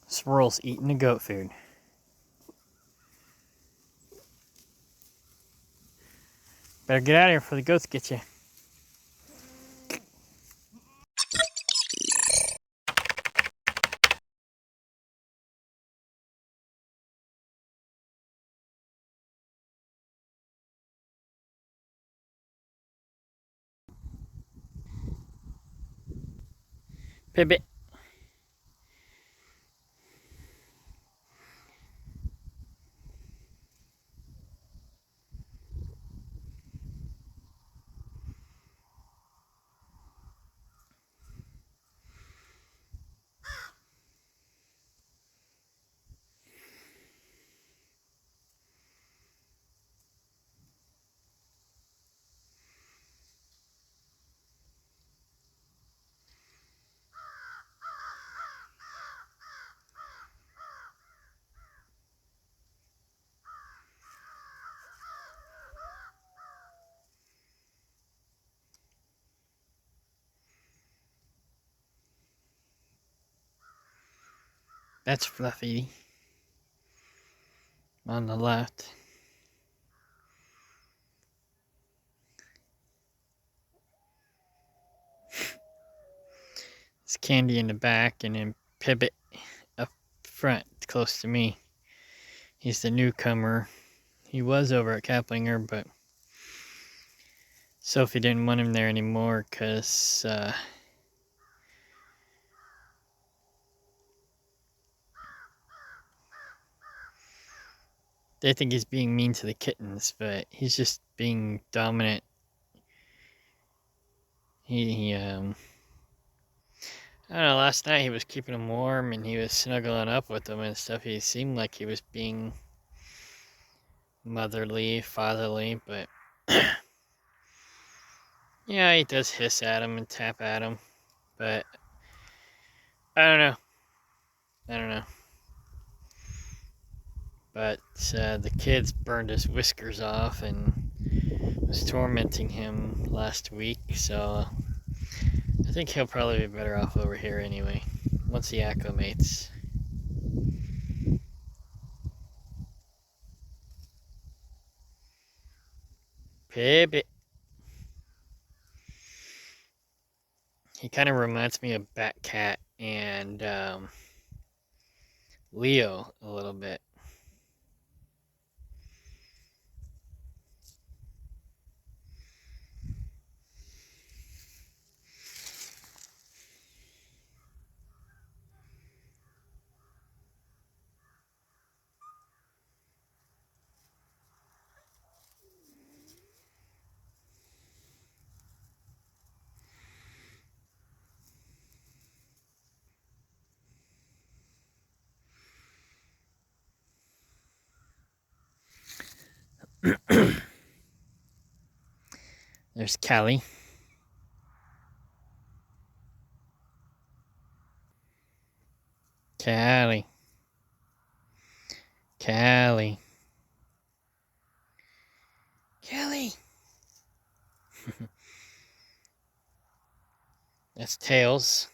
Squirrel's eating the goat food. Better get out of here before the goats get you. Pivot. That's Fluffy on the left. It's Candy in the back, and then Pivot up front, close to me. He's the newcomer. He was over at Kaplinger, but Sophie didn't want him there anymore because they think he's being mean to the kittens, but he's just being dominant. I don't know, last night he was keeping them warm and he was snuggling up with them and stuff. He seemed like he was being motherly, fatherly, but yeah, he does hiss at him and tap at him, but I don't know. But the kids burned his whiskers off and was tormenting him last week, so I think he'll probably be better off over here anyway, once he acclimates. Pivot. He kind of reminds me of Batcat and Leo a little bit. There's Callie. Callie. Callie. Callie. That's Tails.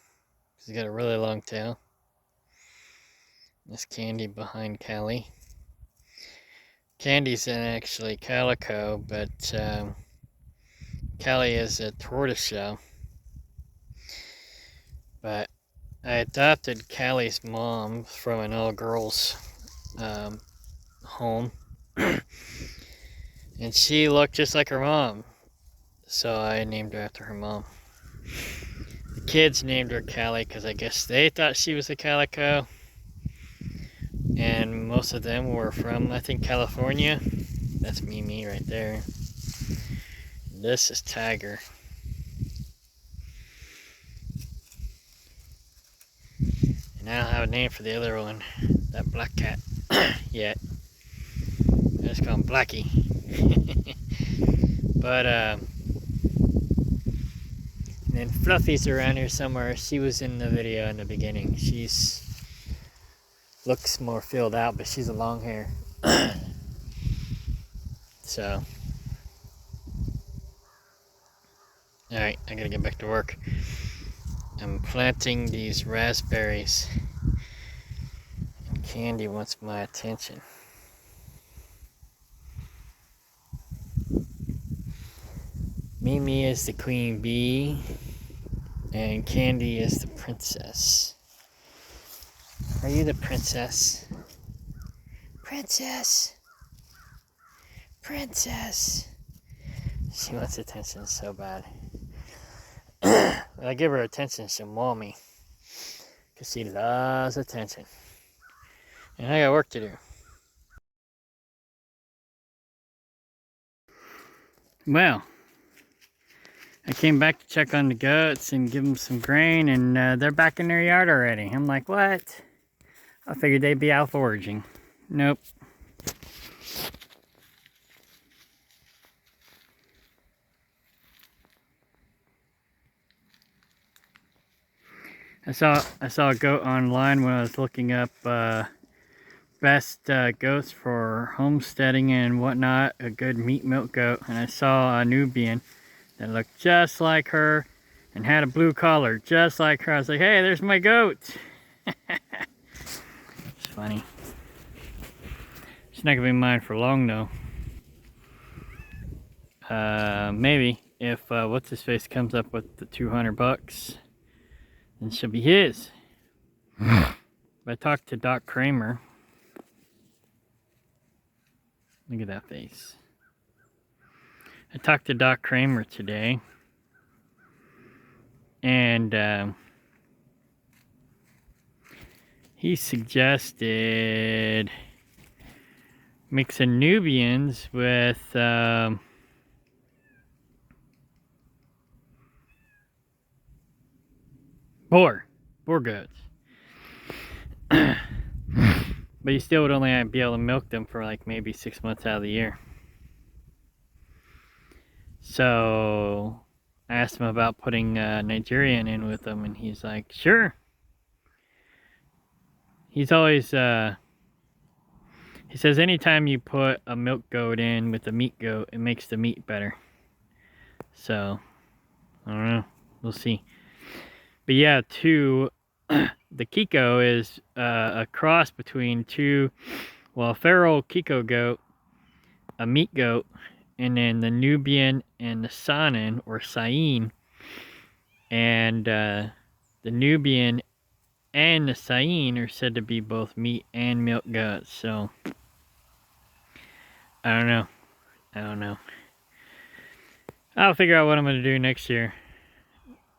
He's got a really long tail. That's Candy behind Callie. Candy's actually calico, but Callie is a tortoiseshell. But I adopted Callie's mom from an all-girls home, and she looked just like her mom, so I named her after her mom. The kids named her Callie because I guess they thought she was a calico, and most of them were from, I think, California. That's Mimi right there. This is Tiger. And I don't have a name for the other one, that black cat, yet. I just call him Blackie. But, and then Fluffy's around here somewhere. She was in the video in the beginning. She's looks more filled out, but she's a long hair. So, alright, I gotta get back to work. I'm planting these raspberries. And Candy wants my attention. Mimi is the queen bee, and Candy is the princess. Are you the princess? Princess! Princess! She wants attention so bad. When I give her attention, she'll maul me. Because she loves attention. And I got work to do. Well, I came back to check on the goats and give them some grain, and they're back in their yard already. I'm like, what? I figured they'd be out foraging. Nope. I saw a goat online when I was looking up best goats for homesteading and whatnot, a good meat milk goat, and I saw a Nubian that looked just like her and had a blue collar just like her. I was like, hey, there's my goat. It's funny. She's not gonna be mine for long though. Maybe if what's his face comes up with the $200, then she'll be his. I talked to Doc Kramer. Look at that face. I talked to Doc Kramer today, and he suggested mixing Nubians with boar goats. But you still would only be able to milk them for like maybe 6 months out of the year. So I asked him about putting Nigerian in with them, and he's like, sure. He's always, he says anytime you put a milk goat in with a meat goat, it makes the meat better. So, I don't know. We'll see. But yeah, the Kiko is a cross between a feral Kiko goat, a meat goat, and then the Nubian and the Saanen or Sain. And the Nubian and the Sain are said to be both meat and milk goats. So I don't know. I'll figure out what I'm going to do next year.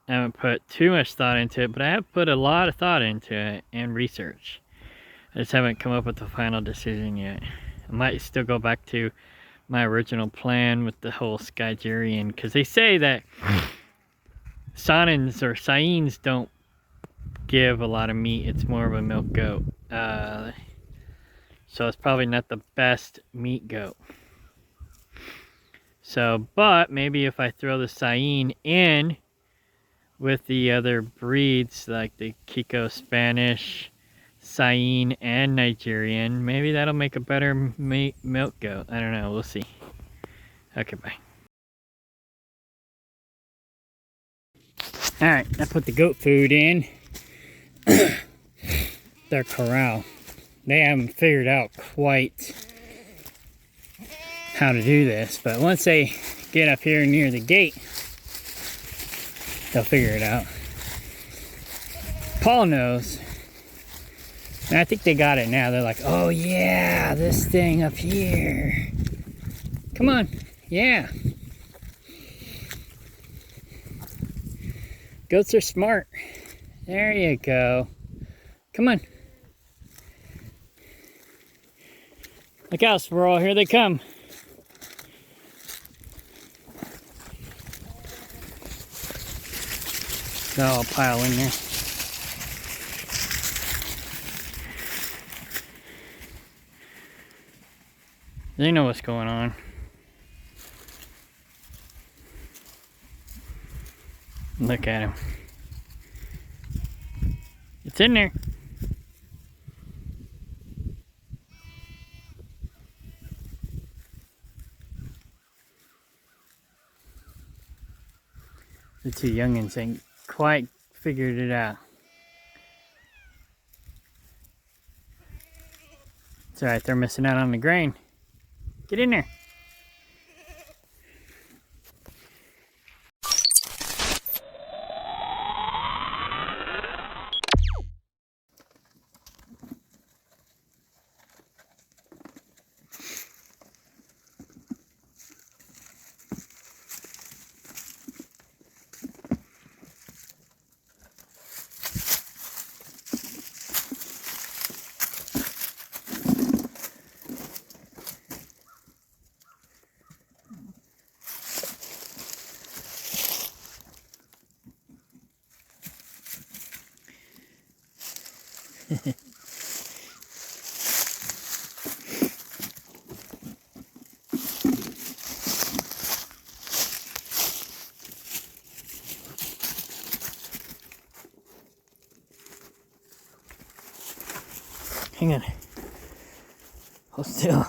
I haven't put too much thought into it, but I have put a lot of thought into it and research. I just haven't come up with the final decision yet. I might still go back to my original plan with the whole Skygerian, because they say that Saanens or Sains don't give a lot of meat. It's more of a milk goat. So it's probably not the best meat goat. So, but maybe if I throw the Sain in with the other breeds, like the Kiko Spanish, Sain, and Nigerian, maybe that'll make a better milk goat. I don't know. We'll see. Okay, bye. Alright, I put the goat food in their corral. They haven't figured out quite how to do this, but once they get up here near the gate, they'll figure it out. Paul knows, and I think they got it now. They're like, oh yeah, this thing up here. Come on, yeah. Goats are smart. There you go. Come on. Look out, squirrel, here they come. They'll all pile in there. They know what's going on. Look at him. It's in there. The two youngins ain't quite figured it out. It's alright, they're missing out on the grain. Get in there. Hang on. Hold still.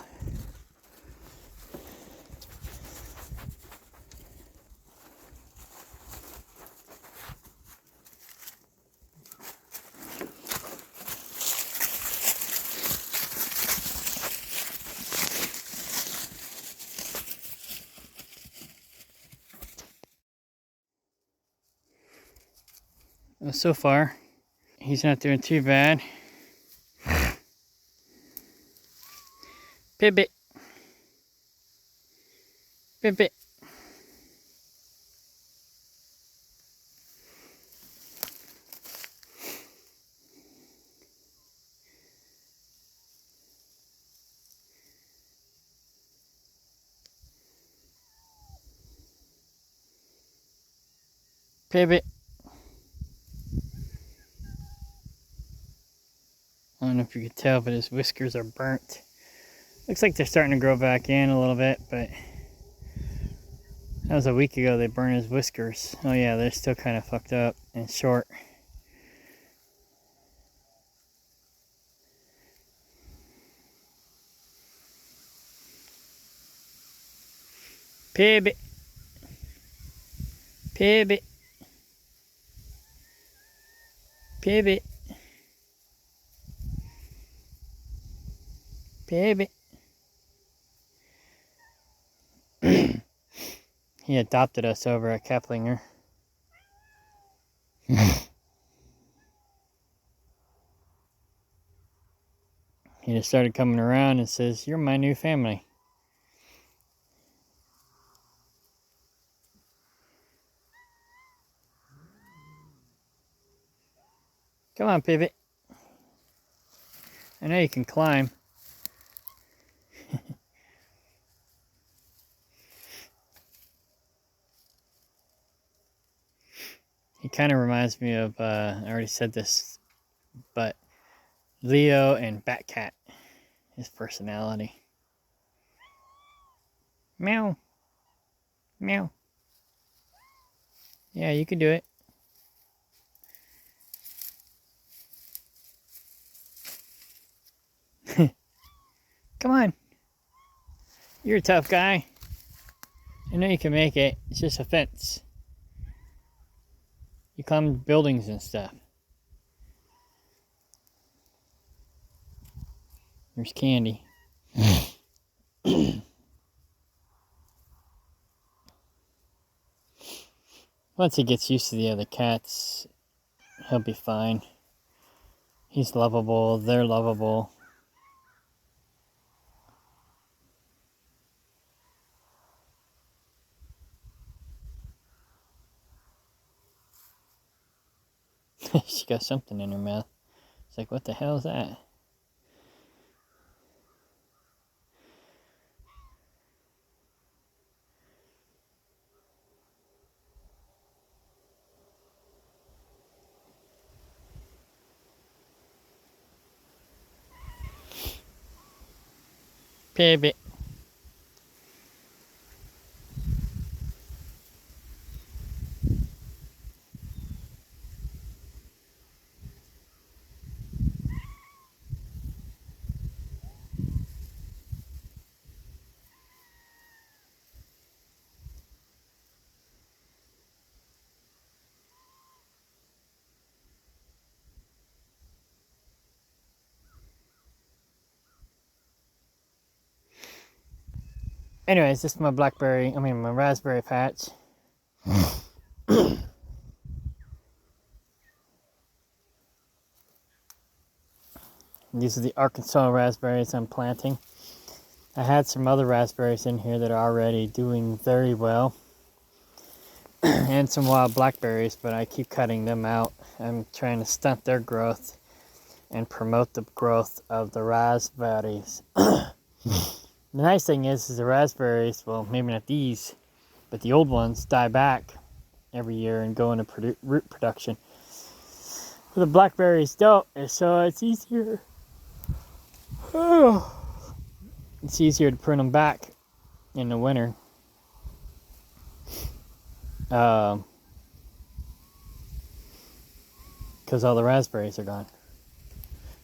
Well, so far, he's not doing too bad. Pivot. Pivot. Pivot. I don't know if you could tell, but his whiskers are burnt. Looks like they're starting to grow back in a little bit, but that was a week ago they burned his whiskers. Oh yeah, they're still kind of fucked up and short. Pivot. Pivot. Pivot. Pivot. He adopted us over at Keplinger. He just started coming around and says, "You're my new family." Come on, Pivot. I know you can climb. He kind of reminds me of, I already said this, but Leo and Batcat, his personality. Meow. Meow. Yeah, you can do it. Come on. You're a tough guy. I know you can make it. It's just a fence. You climb buildings and stuff. There's Candy. Once he gets used to the other cats, he'll be fine. He's lovable. They're lovable. She got something in her mouth. It's like, what the hell is that? Pivot. Anyways, this is my my raspberry patch. These are the Arkansas raspberries I'm planting. I had some other raspberries in here that are already doing very well. And some wild blackberries, but I keep cutting them out. I'm trying to stunt their growth and promote the growth of the raspberries. The nice thing is the raspberries, well, maybe not these, but the old ones die back every year and go into root production. But the blackberries don't, so it's easier. It's easier to prune them back in the winter. Because all the raspberries are gone.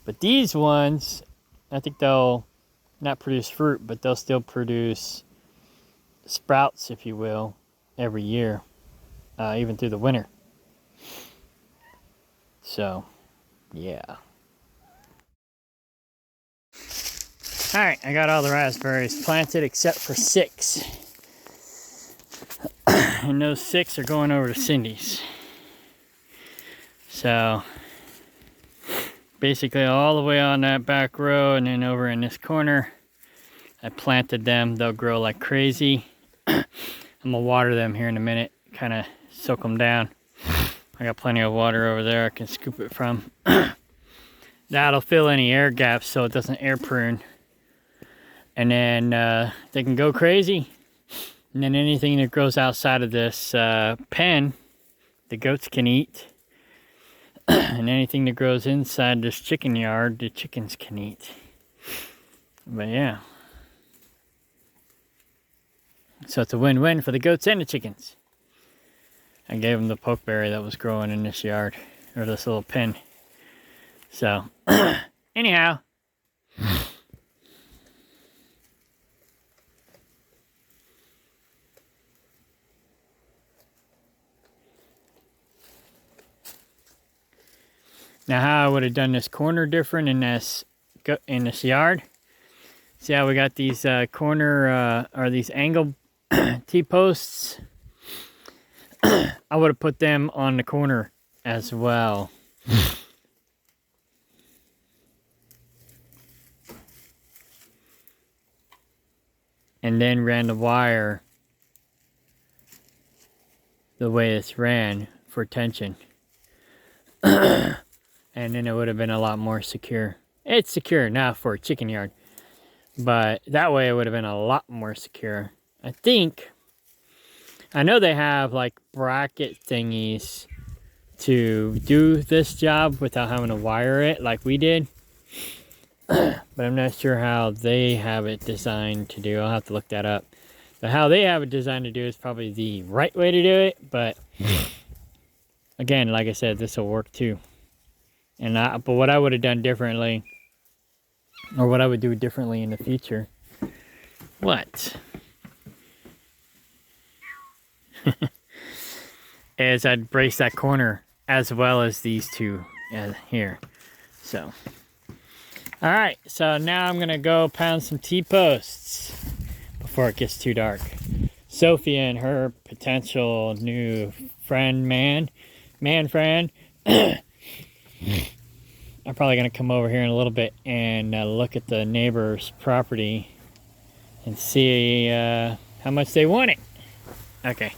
But these ones, I think they'll not produce fruit, but they'll still produce sprouts, if you will, every year, even through the winter. So, yeah. Alright, I got all the raspberries planted except for 6. And those 6 are going over to Cindy's. So, basically all the way on that back row and then over in this corner, I planted them. They'll grow like crazy. I'm gonna water them here in a minute, kind of soak them down. I got plenty of water over there I can scoop it from. That'll fill any air gaps so it doesn't air prune. And then they can go crazy. And then anything that grows outside of this pen, the goats can eat. And anything that grows inside this chicken yard, the chickens can eat. But yeah. So it's a win-win for the goats and the chickens. I gave them the pokeberry that was growing in this yard, or this little pen. So, anyhow. Now how I would have done this corner different in this yard. See how we got these corner, or these angle T-posts? I would have put them on the corner as well. And then ran the wire the way it's ran for tension. And then it would have been a lot more secure. It's secure now for a chicken yard, but that way it would have been a lot more secure. I know they have like bracket thingies to do this job without having to wire it like we did. But I'm not sure how they have it designed to do. I'll have to look that up. But how they have it designed to do is probably the right way to do it. But again, like I said, this will work too. But what I would have done differently, or what I would do differently in the future, is I'd brace that corner as well as these two here. So, all right. So now I'm gonna go pound some T-posts before it gets too dark. Sophie and her potential new friend, man friend. I'm probably going to come over here in a little bit and look at the neighbor's property and see how much they want it. Okay.